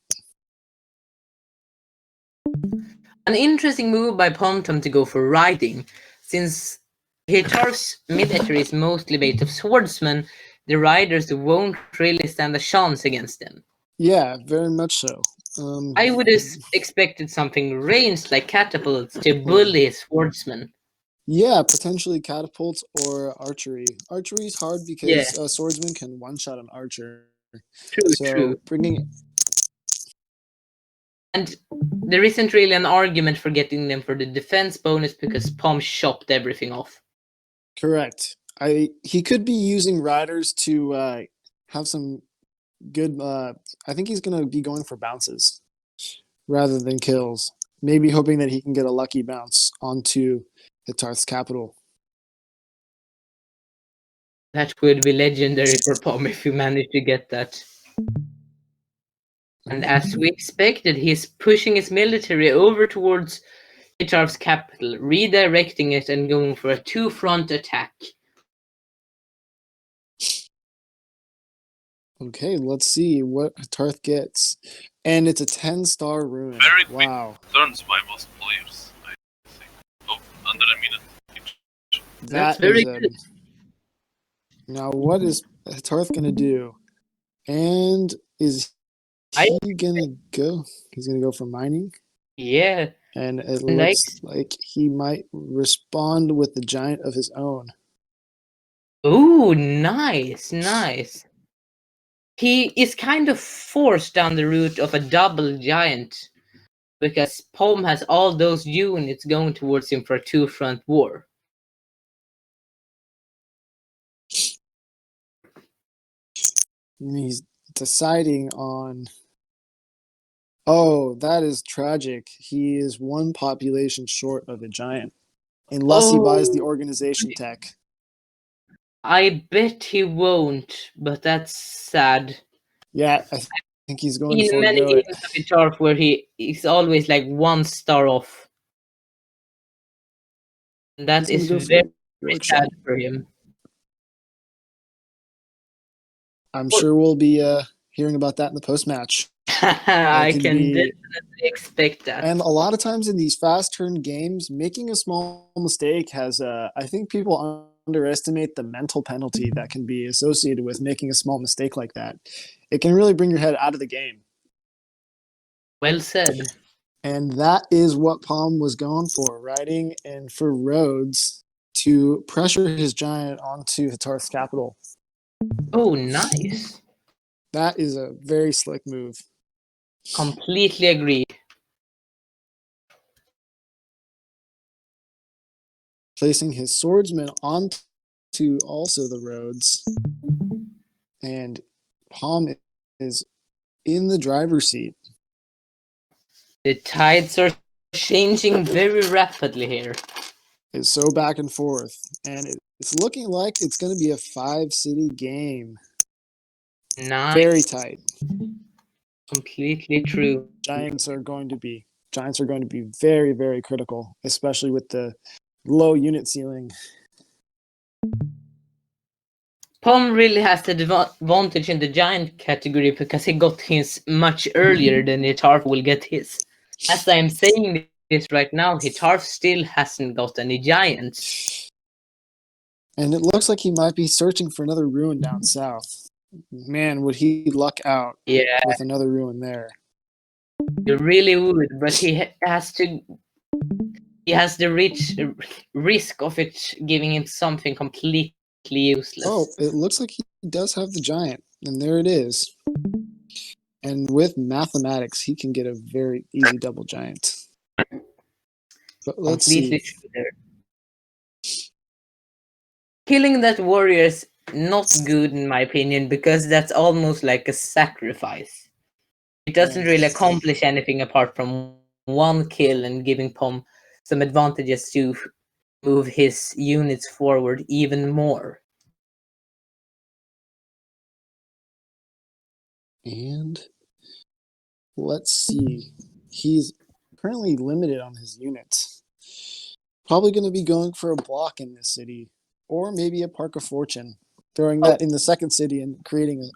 An interesting move by Pomthom to go for riding. Since Hitar's military is mostly based of swordsmen, the riders won't really stand a chance against them. Yeah, very much so. I would have expected something ranged like catapults to bully his swordsmen. Yeah, potentially catapults or archery. Archery is hard because a swordsman can one-shot an archer. True. Bringing And there isn't really an argument for getting them for the defense bonus because Pom chopped everything off. Correct. He could be using riders to have some good. I think he's going to be going for bounces rather than kills. Maybe hoping that he can get a lucky bounce onto Hitarth's capital. That would be legendary for Pom if you manage to get that. And as we expected, he's pushing his military over towards Hitarth's capital, redirecting it and going for a two-front attack. Okay, let's see what Hitarth gets. And it's a 10-star ruin. Very quick Wow. turns by most players, I think. Oh, under a minute each. That's That very is good. Now, what is Hitarth going to do? And is he going to go? He's going to go for mining. Yeah. And it Nice. looks like he might respond with the giant of his own. Ooh, nice, nice. He is kind of forced down the route of a double giant because Pom has all those units going towards him for a two-front war. And he's deciding on. Oh, that is tragic. He is one population short of a giant. Unless he buys the organization tech. I bet he won't, but that's sad. Yeah, I think he's going to In many forego it. games of Hitarth where he's always like 1 star off. And that He's is gonna go for very workshop. sad for him. I'm sure we'll be hearing about that in the post-match. I could can be- definitely expect that. And a lot of times in these fast-turn games, making a small mistake has, I think people underestimate the mental penalty that can be associated with making a small mistake like that. It can really bring your head out of the game. Well said. And that is what Pom was going for, riding and for Rhodes to pressure his giant onto Hitarth's capital. Oh, nice. That is a very slick move. Completely agree. Placing his swordsman onto also the roads. And Pom is in the driver's seat. The tides are changing very rapidly here. It's so back and forth. And it's looking like it's going to be a 5-city game. Nice. Very tight. Completely true. Giants are going to be very, very critical, especially with the low unit ceiling. Pom really has the advantage in the giant category because he got his much earlier than Hitarth will get his. As I am saying this right now, Hitarth still hasn't got any giants. And it looks like he might be searching for another ruin down south. Man, would he luck out Yeah, with another ruin there. he really would, but he has the risk of it giving him something completely useless. Oh, it looks like he does have the giant, and there it is. And with mathematics, he can get a very easy double giant. But let's Completely see. true there. Killing that warrior is not good in my opinion because that's almost like a sacrifice. It doesn't really accomplish anything apart from one kill and giving Pom some advantages to move his units forward even more. And let's see. He's currently limited on his units. Probably going to be going for a block in this city, or maybe a Park of Fortune, throwing that in the second city and creating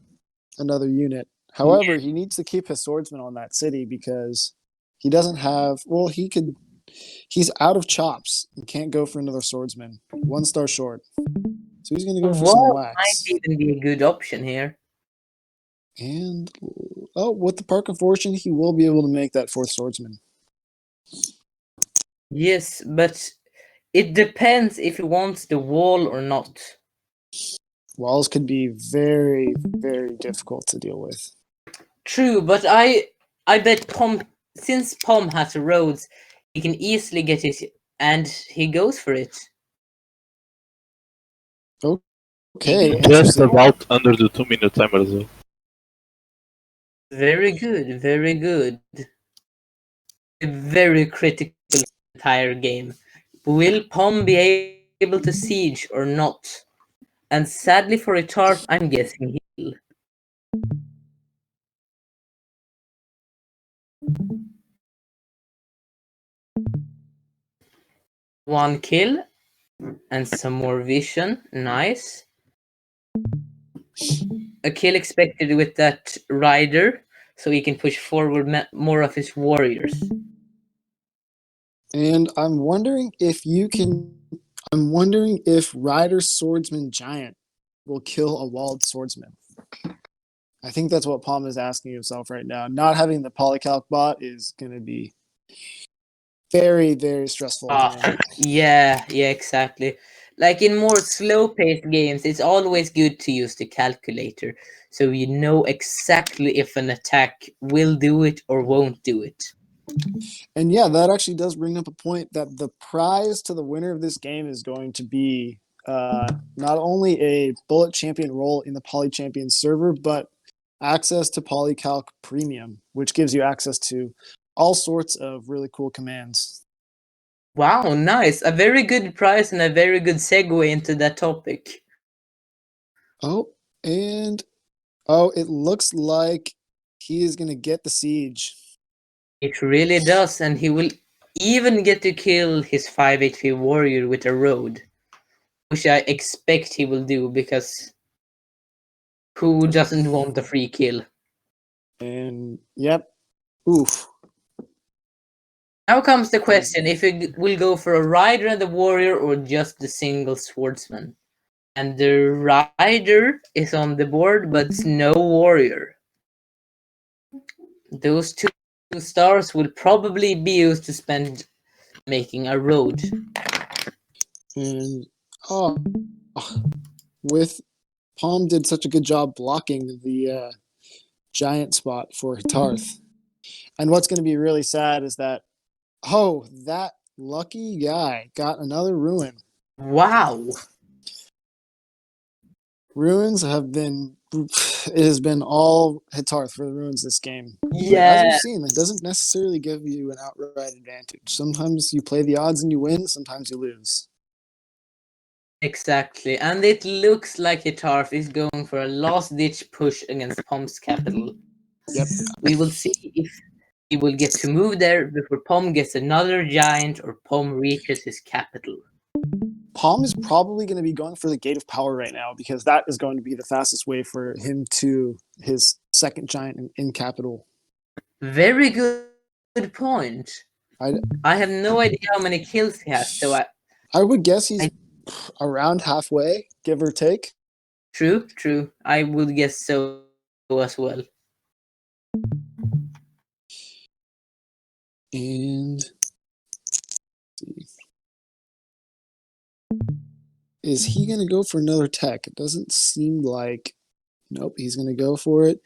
another unit. However, he needs to keep his swordsman on that city because he doesn't have. Well, he's out of chops and can't go for another swordsman. 1 star short, so he's going to go for some Wall wax. might even be a good option here. And with the Park of Fortune, he will be able to make that 4th swordsman. Yes, but it depends if he wants the wall or not. Walls could be very, very difficult to deal with. True, but I bet Pom since Pom has roads, he can easily get his, and he goes for it. Okay, Just interesting. about under the 2-minute timer as well. Very good, very good. Very critical for the entire game. Will Pom be able to siege or not? And sadly for Retarf, I'm guessing he will. One kill and some more vision. Nice. A kill expected with that rider, so he can push forward more of his warriors. And I'm wondering if Rider Swordsman Giant will kill a walled swordsman. I think that's what Palm is asking himself right now. Not having the polycalc bot is going to be very, very stressful. Yeah, exactly. Like in more slow-paced games, it's always good to use the calculator, so you know exactly if an attack will do it or won't do it. And yeah, that actually does bring up a point that the prize to the winner of this game is going to be not only a bullet champion role in the PolyChampions server, but access to PolyCalc Premium, which gives you access to all sorts of really cool commands. Wow, nice. A very good prize and a very good segue into that topic. It looks like he is going to get the siege. It really does, and he will even get to kill his 5 HP warrior with a road, which I expect he will do, because who doesn't want a free kill? And yep, oof. Now comes the question if he will go for a rider and a warrior or just the single swordsman. And the rider is on the board, but no warrior. Those 2 stars will probably be used to spend making a road. And with Palm did such a good job blocking the giant spot for Hitarth. And what's going to be really sad is that that lucky guy got another ruin. Wow. Ruins have been it has been all Hitarth for the ruins this game. Yeah. But as we've seen, it doesn't necessarily give you an outright advantage. Sometimes you play the odds and you win, sometimes you lose. Exactly, and it looks like Hitarth is going for a last-ditch push against Pom's capital. Yep. We will see if he will get to move there before Pom gets another giant or Pom reaches his capital. Palm is probably going to be going for the Gate of Power right now because that is going to be the fastest way for him to his second giant in capital. Very good point. I have no idea how many kills he has, so I would guess he's around halfway, give or take. True. I would guess so as well. And let's see. Is he going to go for another tech? It doesn't seem like. Nope, he's going to go for it.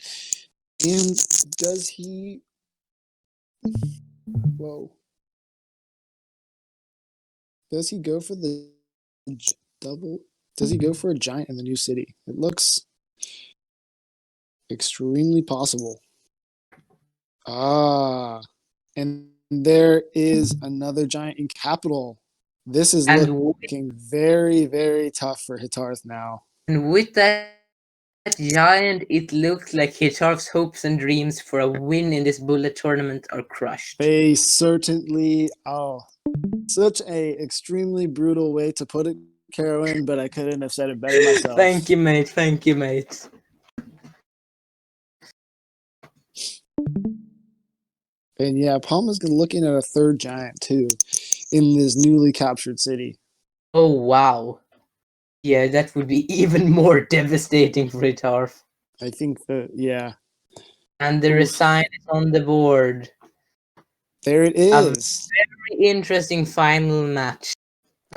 And does he? Whoa. Does he go for the double? Does he go for a giant in the new city? It looks extremely possible. And there is another giant in capital. This is looking very, very tough for Hitarth now. And with that giant, it looks like Hitarth's hopes and dreams for a win in this bullet tournament are crushed. They certainly such a extremely brutal way to put it, Karuin, but I couldn't have said it better myself. Thank you, mate. And yeah, Palm is looking at a third giant too in this newly captured city. Oh wow. Yeah, that would be even more devastating for Hitarth. I think that, yeah. And the resign is on the board. There it is. A very interesting final match.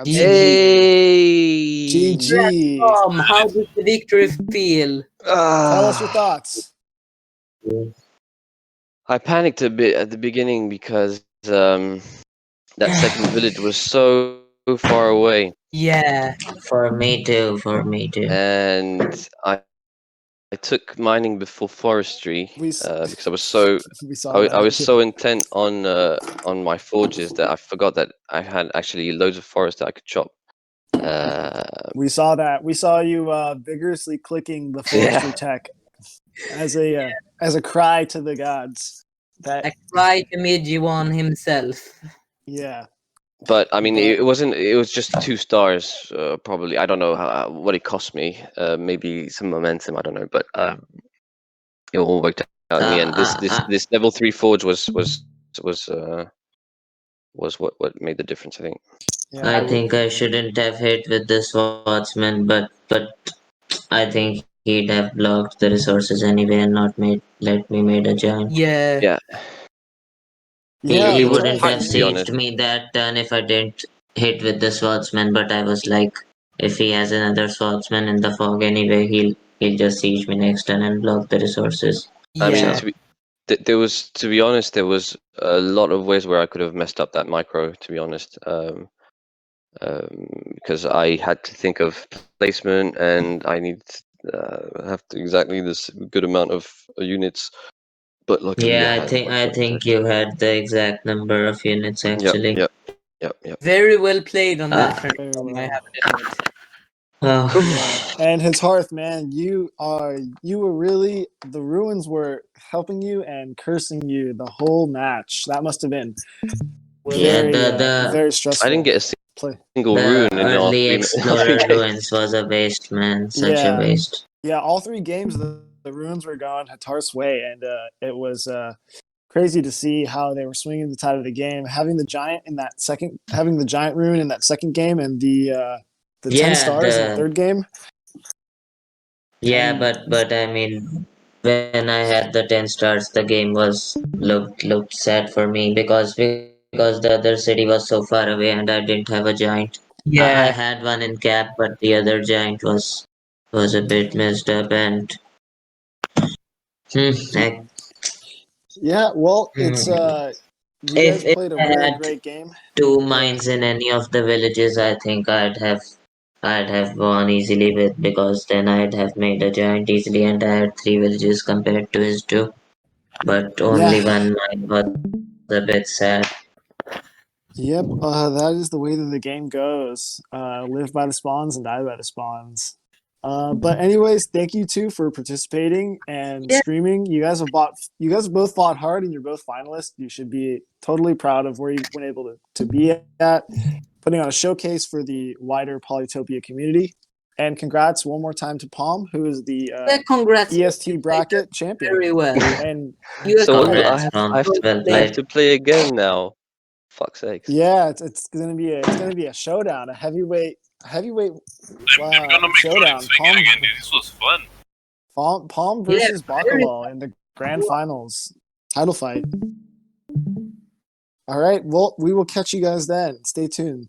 Hey! GG. How does the victory feel? Tell us your thoughts. I panicked a bit at the beginning because that second village was so far away, Yeah. For me too. For me too. and I took mining before forestry We s- because I was so we saw that. I was so intent on my forges that I forgot that I had actually loads of forest that I could chop. We saw that. We saw you vigorously clicking the forestry tech as a cry to the gods. That Like right Midjiwan himself. yeah. But I mean, But- it wasn't. It was just 2 stars, probably. I don't know what it cost me. Maybe some momentum. I don't know, but it all worked out in the end. This level 3 forge was what made the difference. I think. Yeah, I think I shouldn't have hit with the swordsman, but I think he'd have blocked the resources anyway and not let me made a giant. Yeah. Yeah. yeah. He that's wouldn't right. have to be honest. sieged me that turn if I didn't hit with the swordsman, but I was like, if he has another swordsman in the fog anyway, he'll just siege me next turn and block the resources. I mean, Yeah. there was, to be honest, there was a lot of ways where I could have messed up that micro. To be honest, because I had to think of placement and I need have to exactly this good amount of units. But luckily, Yeah, I I had think I think you had the exact number of units actually. Yep. Very well played on that turn. Very I well. have to admit. Oh, And his hearth, man, you were really, the ruins were helping you and cursing you the whole match. That must have been yeah, very very stressful. I didn't get a play. single the rune in all early 3 explorer games. ruins was a waste, man. Such a waste. Yeah, all 3 games the ruins were going Hatar's way, and it was crazy to see how they were swinging the tide of the game. Having the giant rune in that second game, and the 10 Yeah, stars in the third game. Yeah, And- but I mean, when I had the 10 stars, the game was looked sad for me because the other city was so far away and I didn't have a giant. I Yeah. had one in cap, but the other giant was a bit messed up and I- Yeah, well, it's you guys if played a I really had great game. 2 mines in any of the villages, I think I'd have won easily with because then I'd have made a giant easily and I had 3 villages compared to his 2. But only Yeah. one mine was a bit sad. Yep, that is the way that the game goes. Live by the spawns and die by the spawns. But anyways, thank you two for participating and Yeah. streaming. You guys have both fought hard and you're both finalists. You should be totally proud of where you've been able to be at, putting on a showcase for the wider Polytopia community. And congrats one more time to Palm, who is the Congrats. EST bracket champion. Very well. And You So what, Congrats, I Tom. have Well I played. have to play again now. Fuck's sakes. yeah, it's gonna be a showdown, a heavyweight I'm gonna make showdown. swinging again. This was fun. Palm Yeah, versus very Bakalal in the grand finals title fight. All right, well, we will catch you guys then. Stay tuned.